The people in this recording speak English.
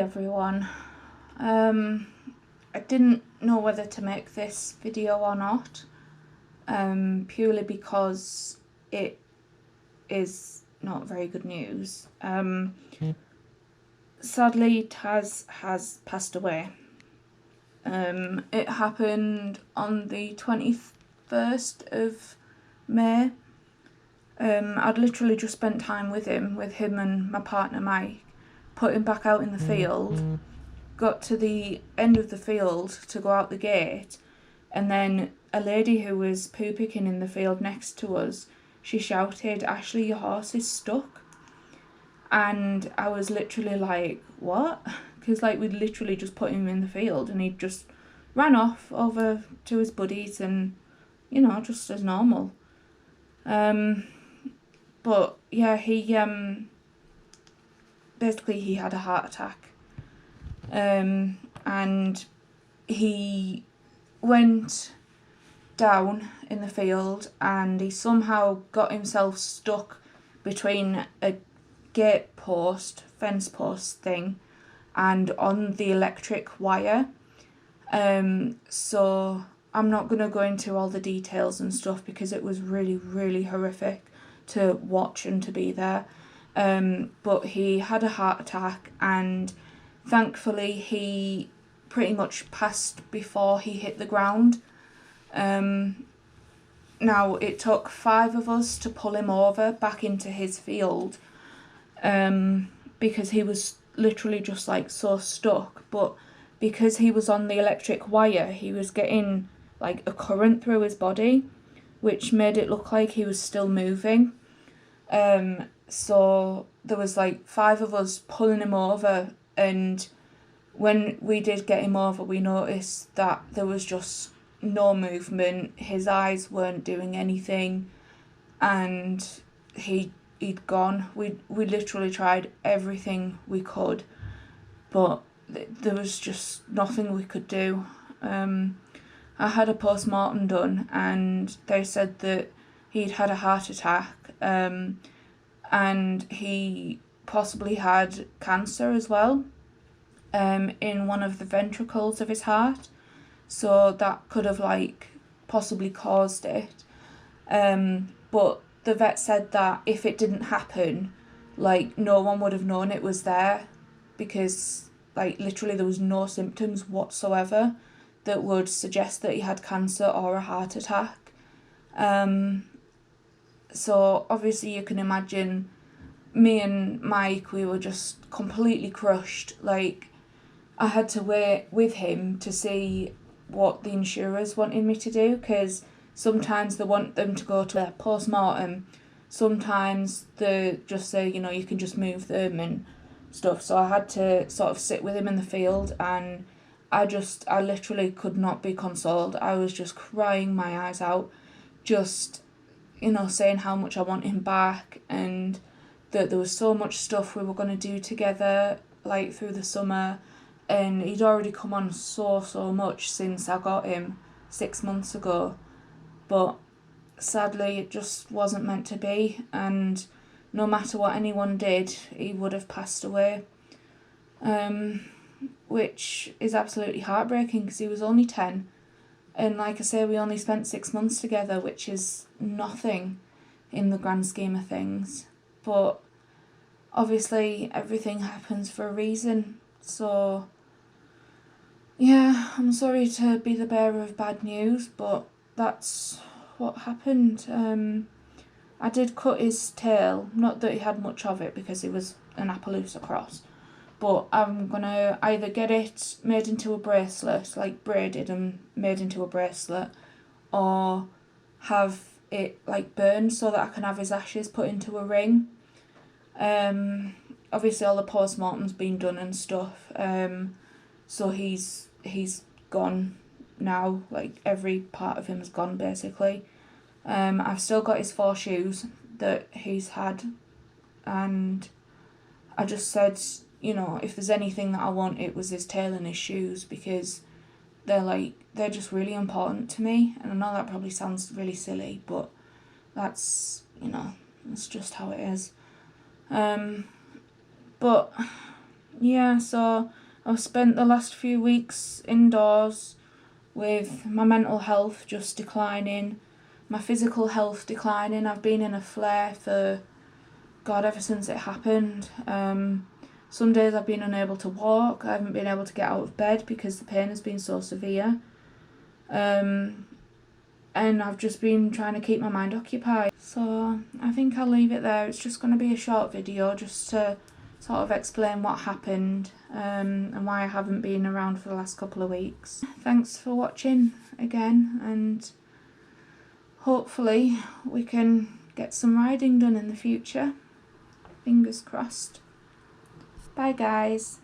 everyone. I didn't know whether to make this video or not, purely because it is not very good news. Sadly, Taz has passed away. It happened on the 21st of May. I'd literally just spent time with him and my partner Mike, put him back out in the field, got to the end of the field to go out the gate, and then a lady who was poo picking in the field next to us, she shouted, "Ashley, your horse is stuck." And I was literally like, what? Because like we'd literally just put him in the field and he just ran off over to his buddies and, you know, just as normal. But yeah, he basically he had a heart attack, and he went down in the field and he somehow got himself stuck between a gate post, fence post thing, and on the electric wire. So I'm not going to go into all the details and stuff because it was really, really horrific to watch and to be there. But he had a heart attack and thankfully he pretty much passed before he hit the ground. Now it took 5 of us to pull him over back into his field, because he was literally just like so stuck, but because he was on the electric wire he was getting like a current through his body, which made it look like he was still moving. So there was like 5 of us pulling him over, and when we did get him over we noticed that there was just no movement, his eyes weren't doing anything, and he'd gone. We literally tried everything we could, but there was just nothing we could do. I had a post-mortem done and they said that he'd had a heart attack, and he possibly had cancer as well, in one of the ventricles of his heart, so that could have like possibly caused it. But the vet said that if it didn't happen, like no one would have known it was there, because like literally there was no symptoms whatsoever that would suggest that he had cancer or a heart attack. So obviously you can imagine me and Mike, we were just completely crushed. Like I had to wait with him to see what the insurers wanted me to do, because sometimes they want them to go to a post-mortem, sometimes they just say, you know, you can just move them and stuff. So I had to sort of sit with him in the field, and I literally could not be consoled. I was just crying my eyes out, just, you know, saying how much I want him back, and that there was so much stuff we were going to do together like through the summer, and he'd already come on so much since I got him 6 months ago. But sadly it just wasn't meant to be, and no matter what anyone did he would have passed away, which is absolutely heartbreaking because he was only 10, and like I say, we only spent 6 months together, which is nothing in the grand scheme of things. But obviously everything happens for a reason, so yeah, I'm sorry to be the bearer of bad news, but that's what happened. I did cut his tail, not that he had much of it because he was an Appaloosa cross, but I'm gonna either get it made into a bracelet, like braided and made into a bracelet, or have it like burned so that I can have his ashes put into a ring. Obviously all the post-mortem's been done and stuff, so he's gone now, like every part of him is gone basically. I've still got his 4 shoes that he's had, and I just said, you know, if there's anything that I want, it was his tail and his shoes, because they're just really important to me. And I know that probably sounds really silly, but that's, you know, that's just how it is. But yeah, so I've spent the last few weeks indoors with my mental health just declining, my physical health declining. I've been in a flare for, God, ever since it happened. Some days I've been unable to walk. I haven't been able to get out of bed because the pain has been so severe. And I've just been trying to keep my mind occupied. So I think I'll leave it there. It's just going to be a short video just to sort of explain what happened and why I haven't been around for the last couple of weeks. Thanks for watching again, and hopefully we can get some riding done in the future. Fingers crossed. Bye guys.